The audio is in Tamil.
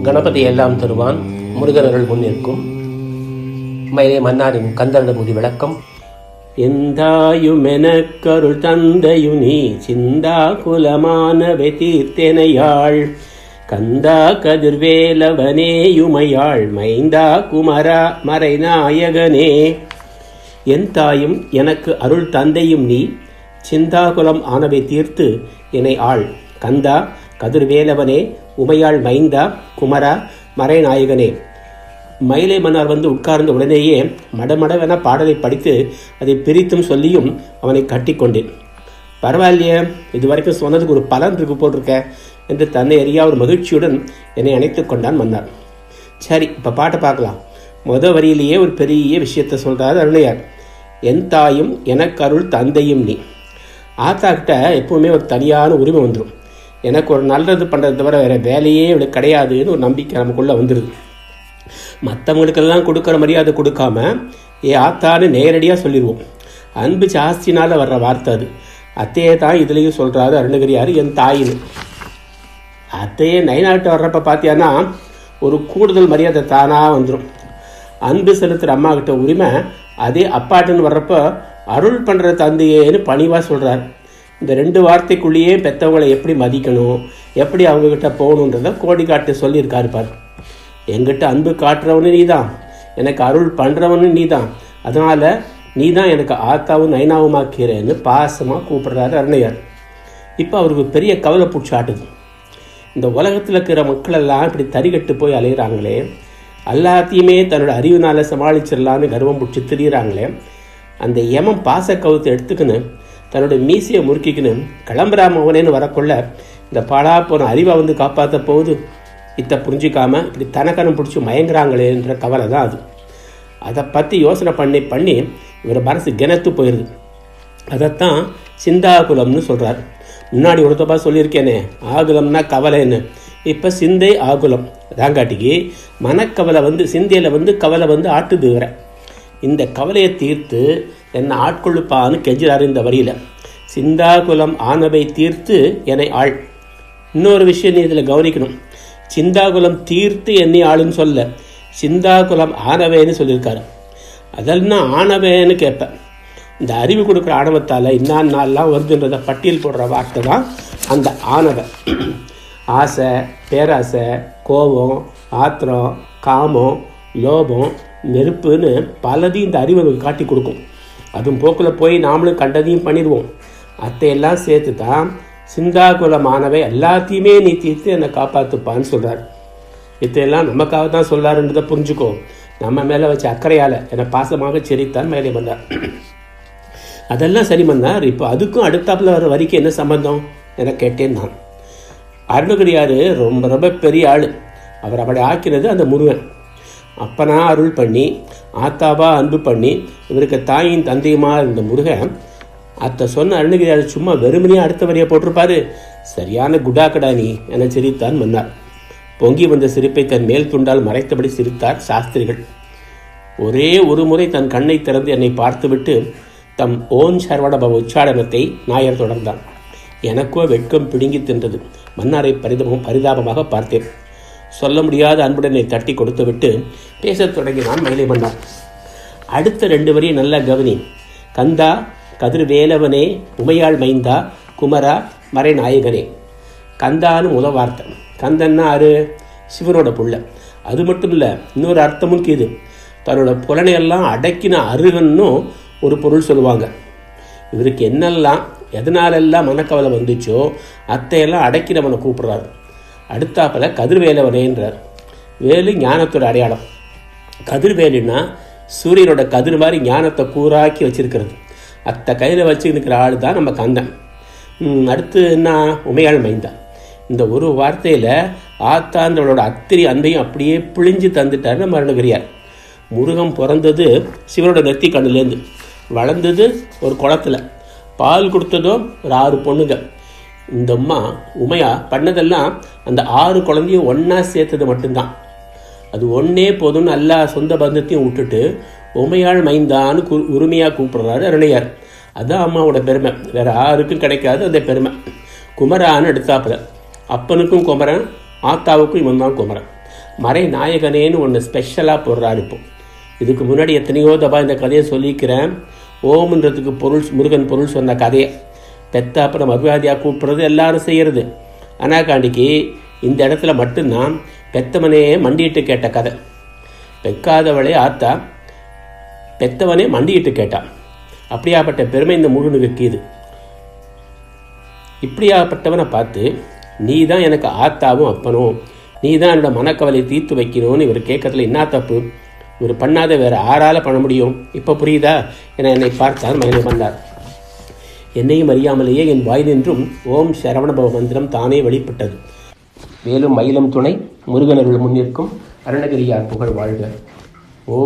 கணபதி எல்லாம் தருவான், முருகர்கள் முன்னிற்கும். மயிலை மன்னாரின் கந்தரபூதி விளக்கம். எந்தாயுமெனக்கருள் தந்தையு நீ சிந்தா குலமானவை தீர்த்தெனையாள் கந்தா கதிர்வேலவனேயுமையாள் மைந்தா குமரா மறைநாயகனே. என் தாயும் எனக்கு அருள் தந்தையும் நீ சிந்தாகுலம் ஆனவை தீர்த்து என்னை ஆள் கந்தா கதிர்வேலவனே உமையாள் மைந்தா குமரா மறைநாயகனே. மயிலை மன்னார் வந்து உட்கார்ந்த உடனேயே மடமடவென பாடலை படித்து அதை பிரித்தும் சொல்லியும் அவனை கட்டி கொண்டேன். பரவாயில்லையே, இது வரைக்கும் சொன்னதுக்கு ஒரு பலன் இருக்கு போட்டிருக்க என்று தன்னை அறியா ஒரு மகிழ்ச்சியுடன் என்னை அணைத்து கொண்டான் மன்னார். சரி, இப்போ பாட்டை பார்க்கலாம். வரியிலேயே ஒரு பெரிய விஷயத்தை சொல்கிறார் அருணையார். என் தாயும் எனக்கு அருள் தந்தையும் நீ. ஆத்தா கிட்ட எப்பவுமே ஒரு தனியான உரிமை வந்துடும். எனக்கு ஒரு நல்லது பண்ணுறதை தவிர வேறு வேலையே இவளுக்கு கிடையாதுன்னு ஒரு நம்பிக்கை நமக்குள்ளே வந்துடுது. மற்றவங்களுக்கெல்லாம் கொடுக்குற மரியாதை கொடுக்காம ஆத்தான்னு நேரடியாக சொல்லிடுவோம். அன்பு ஜாஸ்தினால் வர்ற வார்த்தை அது. அத்தையே தான் இதுலேயும் சொல்கிறாரு அருணகிரியார் என் தாயின்னு. அத்தையே நைநாட்டு வர்றப்ப பார்த்தியான்னா ஒரு கூடுதல் மரியாதை தானாக வந்துடும். அன்பு செலுத்துகிற அம்மா கிட்ட உரிமை அதே அப்பாட்டுன்னு வர்றப்போ அருள் பண்ணுற தந்தையேன்னு பணிவாக சொல்கிறார். இந்த ரெண்டு வார்த்தைக்குள்ளேயே பெற்றவங்களை எப்படி மதிக்கணும், எப்படி அவங்கக்கிட்ட போகணுன்றதை கோடி காட்டு சொல்லியிருக்காரு பார். என்கிட்ட அன்பு காட்டுறவனு நீ தான், எனக்கு அருள் பண்ணுறவனு நீ தான், அதனால் நீ தான் எனக்கு ஆத்தாவும் நைனாவுமாக்கிறேன்னு பாசமாக கூப்பிட்றாரு அருணையார். இப்போ அவருக்கு பெரிய கவலை பிடிச்சி ஆட்டுது. இந்த உலகத்தில் இருக்கிற மக்களெல்லாம் இப்படி தறிகட்டு போய் அலைகிறாங்களே, எல்லாத்தையுமே தன்னோட அறிவுனால் சமாளிச்சிடலான்னு கர்வம் பிடிச்சி திரியிறாங்களே, அந்த யமம் பாச கவுத்தை எடுத்துக்கின்னு தன்னோட மீசையை முறுக்கிக்கணும் கிளம்புறாமவனேன்னு வரக்குள்ள இந்த பாடா போன அறிவை வந்து காப்பாற்ற போகுது. இதை புரிஞ்சிக்காம இப்படி தனக்கனம் பிடிச்சி மயங்குறாங்களேன்ற கவலை தான் அது. அதை பற்றி யோசனை பண்ணி இவர் மனசு கிணத்து போயிடுது. அதைத்தான் சிந்தாகுலம்னு சொல்கிறார். முன்னாடி ஒரு தப்பா சொல்லியிருக்கேனே, ஆகுலம்னா கவலைன்னு. இப்போ சிந்தை ஆகுலம் தாங்காட்டிக்கு மனக்கவலை வந்து சிந்தையில் வந்து கவலை வந்து ஆட்டுது வர. இந்த கவலையை தீர்த்து என்னை ஆட்கொள்ளுப்பான்னு கெஞ்சுறாரு இந்த வரியில். சிந்தாகுலம் ஆனவை தீர்த்து என்னை ஆள். இன்னொரு விஷயம் நீ இதில் கவனிக்கணும். சிந்தாகுலம் தீர்த்து என்னை ஆளுன்னு சொல்ல, சிந்தாகுலம் ஆனவேன்னு சொல்லியிருக்காரு. அதெல்லாம் ஆனவேன்னு கேட்பேன். இந்த அறிவு கொடுக்குற ஆணவத்தால் இன்னான் நாள்லாம் வருதுன்றதை பட்டியல் போடுற வார்த்தை தான் அந்த ஆணவ. ஆசை, பேராசை, கோபம், ஆத்திரம், காமம், லோபம், நெருப்புன்னு பலதையும் இந்த அறிவை காட்டி கொடுக்கும். அதுவும் போக்கில் போய் நாமளும் கண்டதையும் பண்ணிடுவோம். அத்தையெல்லாம் சேர்த்து தான் சிந்தாகுலமானவை எல்லாத்தையுமே நீ தீர்த்து என்னை காப்பாற்றுப்பான்னு சொல்கிறார். இத்தையெல்லாம் நமக்காக தான் சொல்லாருன்றதை புரிஞ்சுக்கோ. நம்ம மேலே வச்ச அக்கறையால் என்னை பாசமாக செரித்தான் மேலே வந்தார். அதெல்லாம் சரி மன்னார். இப்போ அதுக்கும் அடுத்தாப்புல வர வரிக்கு என்ன சம்பந்தம் என கேட்டேன் நான். அருணகிரியார் ரொம்ப ரொம்ப பெரிய ஆள். அவர் அப்படி ஆக்கினது அந்த முருகன். அப்பனா அருள் பண்ணி ஆத்தாவா அன்பு பண்ணி இவருக்கு தாயின் தந்தையுமா இருந்த முருகன் அத்தை சொன்ன அருணகிரியார் சும்மா வெறுமனையாக அடுத்த வரியை போட்டிருப்பாரு. சரியான குடாக்கடா நீ என சிரித்தான் மன்னார். பொங்கி வந்த சிரிப்பை தன் மேல் துண்டால் மறைத்தபடி சிரித்தார் சாஸ்திரிகள். ஒரே ஒரு முறை தன் கண்ணை திறந்து என்னை பார்த்துவிட்டு தம் ஓன் சர்வடப உச்சாடனத்தை நாயர் தொடர்ந்தான். எனக்கோ வெட்கம் பிடுங்கி தின்றது. மன்னாரை பரிதாபமாக பார்த்தேன். சொல்ல முடியாத அன்புடனை தட்டி கொடுத்து விட்டு பேசத் தொடங்கினான் மயிலை மன்னார். அடுத்த ரெண்டு வரியை நல்லா கவனி. கந்தா கதிர்வேலவனே உமையாள் மைந்தா குமரா மறைநாயகனே. கந்தான்னு முதல் வார்த்தை. கந்தன்னா ஆறு? சிவனோட புள்ள. அது மட்டும் இல்லை, இன்னொரு அர்த்தமும் கீது. தன்னோட புலனையெல்லாம் அடக்கின அருகன்னும் ஒரு பொருள் சொல்லுவாங்க. இவருக்கு என்னெல்லாம் எதனாலெல்லாம் மனக்கவலை வந்துச்சோ அத்தையெல்லாம் அடக்கினவனை கூப்பிட்றாரு. அடுத்தாப்பல கதிர்வேலவனேன்றார். வேலு ஞானத்தோட அடையாளம். கதிர்வேலுன்னா சூரியனோட கதிர் மாதிரி ஞானத்தை கூறாக்கி வச்சிருக்கிறது. அத்தை கையில் வச்சு இருக்கிற ஆள் தான் நம்ம கந்தன். அடுத்து என்ன? உமையாள் மைந்தா. இந்த ஒரு வார்த்தையில் ஆத்தான்றவளோட அத்திரி அன்பையும் அப்படியே பிழிஞ்சு தந்துட்டார் நம்ம அருணகிரியார். முருகன் பிறந்தது சிவனோட நெத்தி கண்ணுலேருந்து, வளர்ந்தது ஒரு குளத்தில், பால் கொடுத்ததோ ஒரு 6 பொண்ணுங்க. இந்த அம்மா உமையா பண்ணதெல்லாம் அந்த 6 குழந்தையும் ஒன்றா சேர்த்தது மட்டும்தான். அது ஒன்றே போதும்னு எல்லா சொந்த பந்தத்தையும் விட்டுட்டு உமையாள் மைந்தான்னு உரிமையாக கூப்பிடுறாரு அருணையார். அதுதான் அம்மாவோட பெருமை, வேறு யாருக்கும் கிடைக்காது அந்த பெருமை. குமரான்னு எடுத்தாப்புல அப்பனுக்கும் குமரன் ஆத்தாவுக்கும் இவன் தான் குமரன். மறை நாயகனேன்னு ஒன்று ஸ்பெஷலாக போடுறாரு. இப்போ இதுக்கு முன்னாடி எத்தனையோ தபா இந்த கதையை சொல்லிக்கிறேன். ஓம்ன்றதுக்கு பொருள், முருகன் பொருள் சொன்ன கதையை பெத்த அப்புறம் அபிவாதியாக கூப்பிட்றது எல்லாரும் செய்கிறது. அனாகாண்டிக்கு இந்த இடத்துல மட்டும்தான் பெத்தவனே மண்டிட்டு கேட்ட கதை. பெக்காதவளே ஆத்தா, பெத்தவனே மண்டிட்டு கேட்டான். அப்படியாப்பட்ட பெருமை இந்த முருகனுக்கு இது. இப்படியாப்பட்டவனை பார்த்து நீ தான் எனக்கு ஆத்தாவும் அப்பனும், நீ தான் என்னோட மனக்கவலை தீர்த்து வைக்கணும்னு இவர் கேட்கறதுல என்ன தப்பு? இவர் பண்ணாத வேறு ஆறால் பண்ண முடியும்? இப்போ புரியுதா என என்னை பார்த்தார். மகனை வந்தார். என்னையும் அறியாமலேயே என் வாயினின்றும் ஓம் சரவணபவ மந்திரம் தானே வெளிப்பட்டது. மேலும் மயிலும் துணை முருகனருள் முன்னிற்கும் அருணகிரியார் புகழ் வாழ்க. ஓ